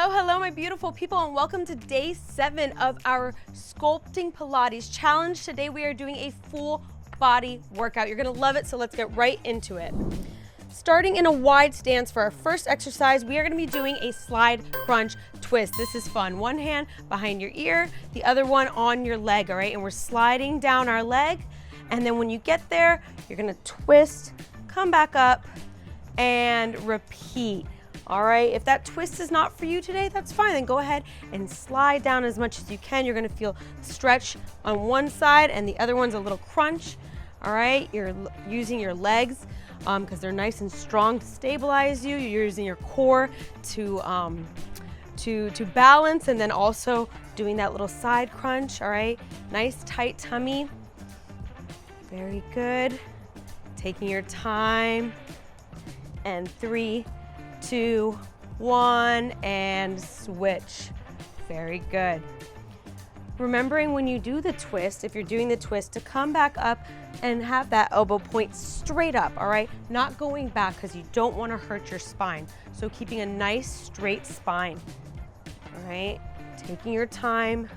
Hello, hello, my beautiful people, and welcome to day 7 of our Sculpting Pilates challenge. Today we are doing a full body workout. You're gonna love it, so let's get right into it. Starting in a wide stance for our first exercise, we are gonna be doing a slide crunch twist. This is fun. One hand behind your ear, the other one on your leg, all right? And we're sliding down our leg, and then when you get there, you're gonna twist, come back up, and repeat. All right, if that twist is not for you today, that's fine. Then go ahead and slide down as much as you can. You're gonna feel stretch on one side and the other one's a little crunch. All right, you're using your legs because they're nice and strong to stabilize you. You're using your core to balance, and then also doing that little side crunch. All right, nice tight tummy. Very good. Taking your time. And 3, 2, 1, and switch. Very good. Remembering when you do the twist, if you're doing the twist, to come back up and have that elbow point straight up, all right? Not going back because you don't want to hurt your spine. So keeping a nice straight spine, all right? Taking your time,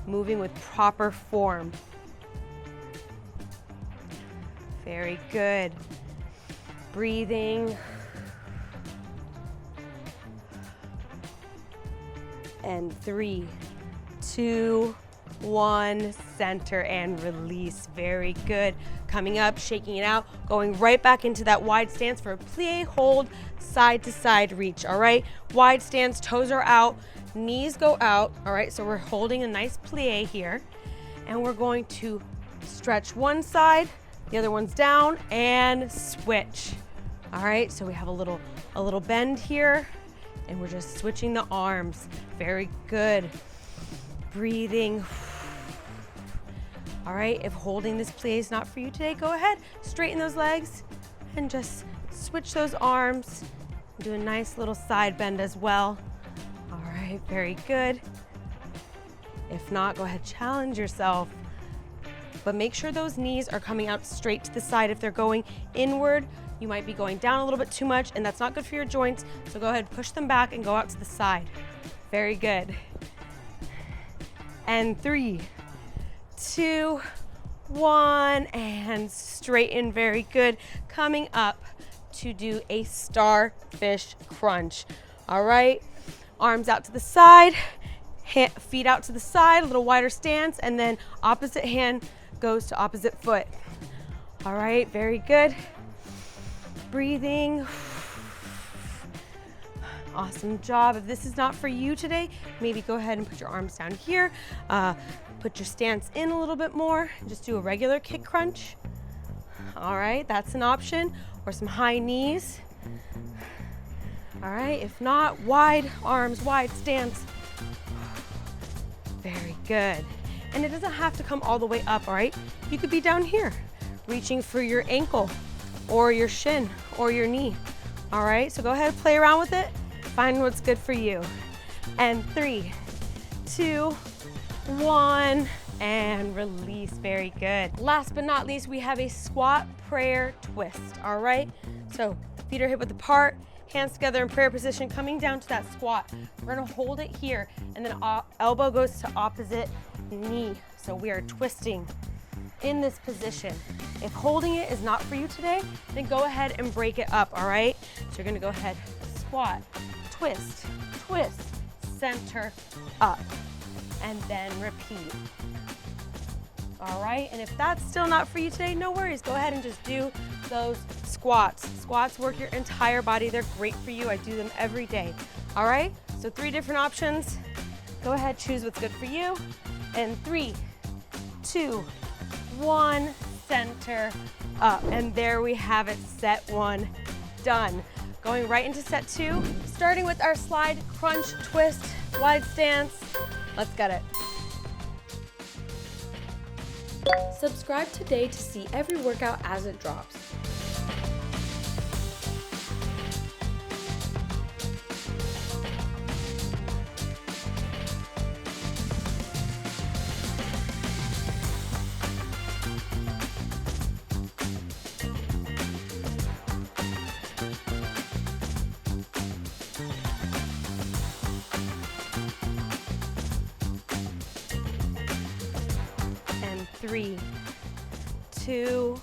moving with proper form. Very good. Breathing. And 3, 2, 1, center and release. Very good. Coming up, shaking it out, going right back into that wide stance for a plie hold, side to side reach, all right? Wide stance, toes are out, knees go out, all right? So we're holding a nice plie here, and we're going to stretch one side, the other one's down, and switch. All right, so we have a little bend here, and we're just switching the arms. Very good. Breathing. All right, if holding this plie is not for you today, go ahead, straighten those legs and just switch those arms. Do a nice little side bend as well. All right, very good. If not, go ahead, challenge yourself. But make sure those knees are coming out straight to the side. If they're going inward, you might be going down a little bit too much, and that's not good for your joints. So go ahead, push them back and go out to the side. Very good. And 3, 2, 1, and straighten. Very good. Coming up to do a starfish crunch. All right, arms out to the side, feet out to the side, a little wider stance, and then opposite hand goes to opposite foot. All right, very good. Breathing. Awesome job. If this is not for you today, maybe go ahead and put your arms down here. Put your stance in a little bit more. Just do a regular kick crunch. All right, that's an option. Or some high knees. All right, if not, wide arms, wide stance. Very good. And it doesn't have to come all the way up, all right? You could be down here, reaching for your ankle, or your shin, or your knee. All right, so go ahead and play around with it. Find what's good for you. And 3, 2, 1, and release. Very good. Last but not least, we have a squat prayer twist, all right? So feet are hip width apart, hands together in prayer position, coming down to that squat. We're gonna hold it here, and then elbow goes to opposite knee. So we are twisting in this position. If holding it is not for you today, then go ahead and break it up, all right? So you're gonna go ahead, squat, twist, twist, center, up, and then repeat. All right, and if that's still not for you today, no worries. Go ahead and just do those squats. Squats work your entire body. They're great for you. I do them every day. All right, so 3 different options. Go ahead, choose what's good for you. And 3, 2, 1, center, up. And there we have it, set 1 done. Going right into set 2, starting with our slide crunch twist, wide stance. Let's get it. Subscribe today to see every workout as it drops. 3, 2,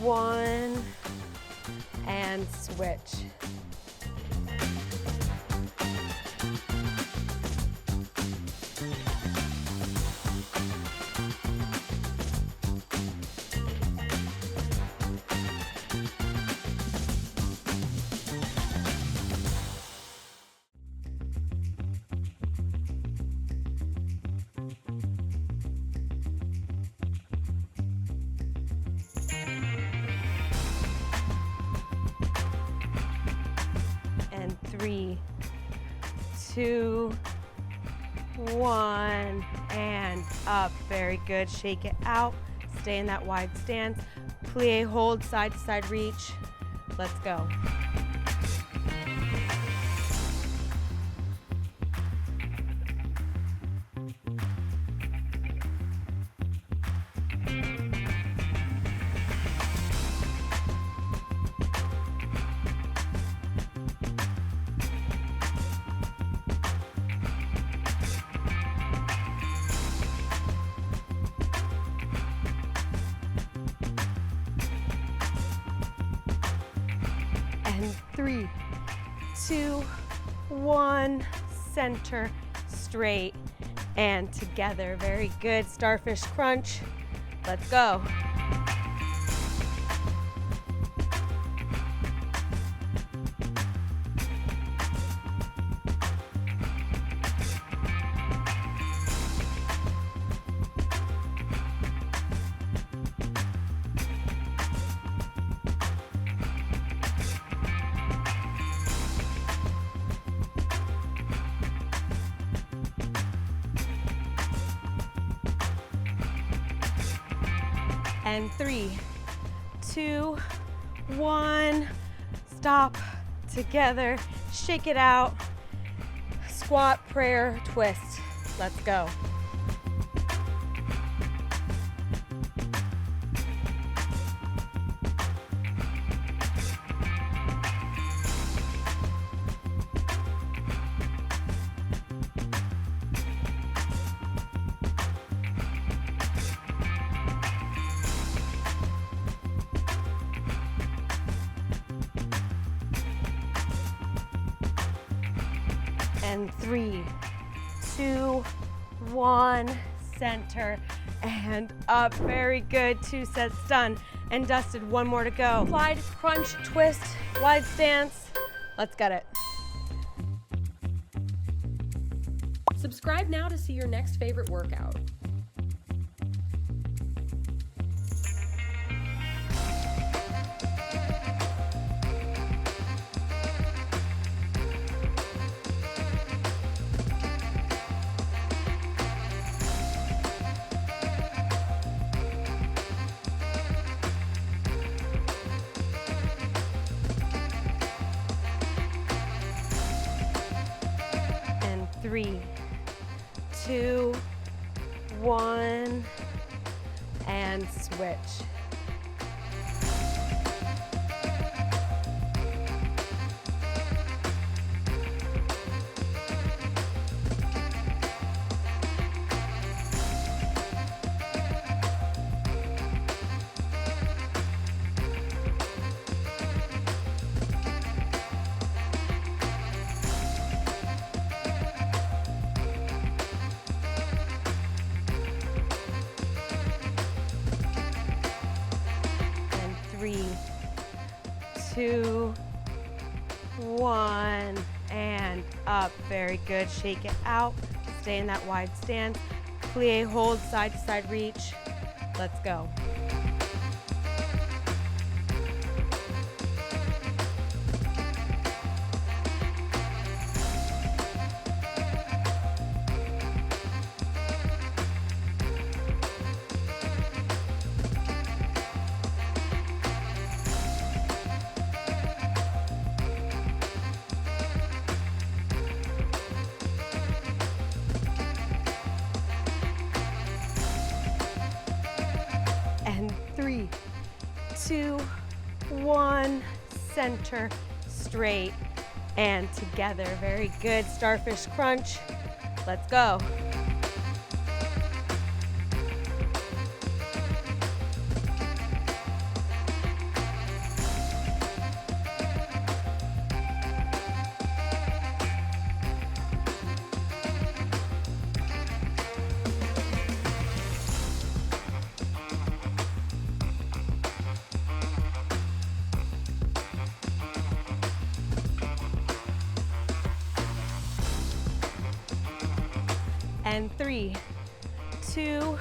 1, and switch. And 3, 2, 1, and up. Very good. Shake it out. Stay in that wide stance. Plie, hold, side to side reach. Let's go. And 3, 2, 1, center, straight, and together. Very good. Starfish crunch. Let's go. And 3, 2, 1, stop, together, shake it out, squat, prayer, twist. Let's go. And 3, 2, 1, center, and up. Very good. 2 sets done and dusted. 1 more to go. Slide, crunch, twist, wide stance. Let's get it. Subscribe now to see your next favorite workout. And 3, 2, 1, and switch. And 3, 2, 1, and up. Very good. Shake it out. Stay in that wide stance. Plie, hold, side to side reach. Let's go. And 3, 2, 1, center, straight, and together. Very good. Starfish crunch. Let's go. And 3, 2,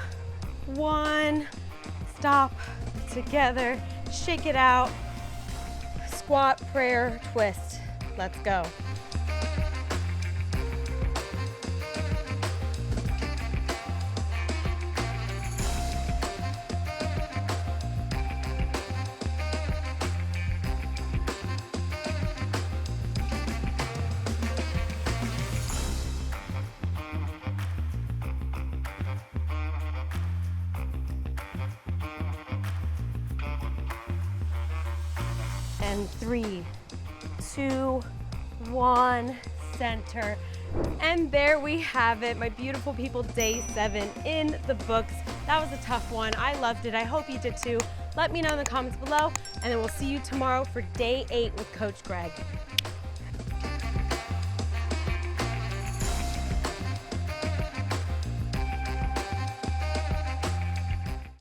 1. Stop. Together. Shake it out. Squat, prayer, twist. Let's go. And 3, 2, 1, center. And there we have it, my beautiful people, day 7 in the books. That was a tough one. I loved it. I hope you did too. Let me know in the comments below, and then we'll see you tomorrow for day 8 with Coach Greg.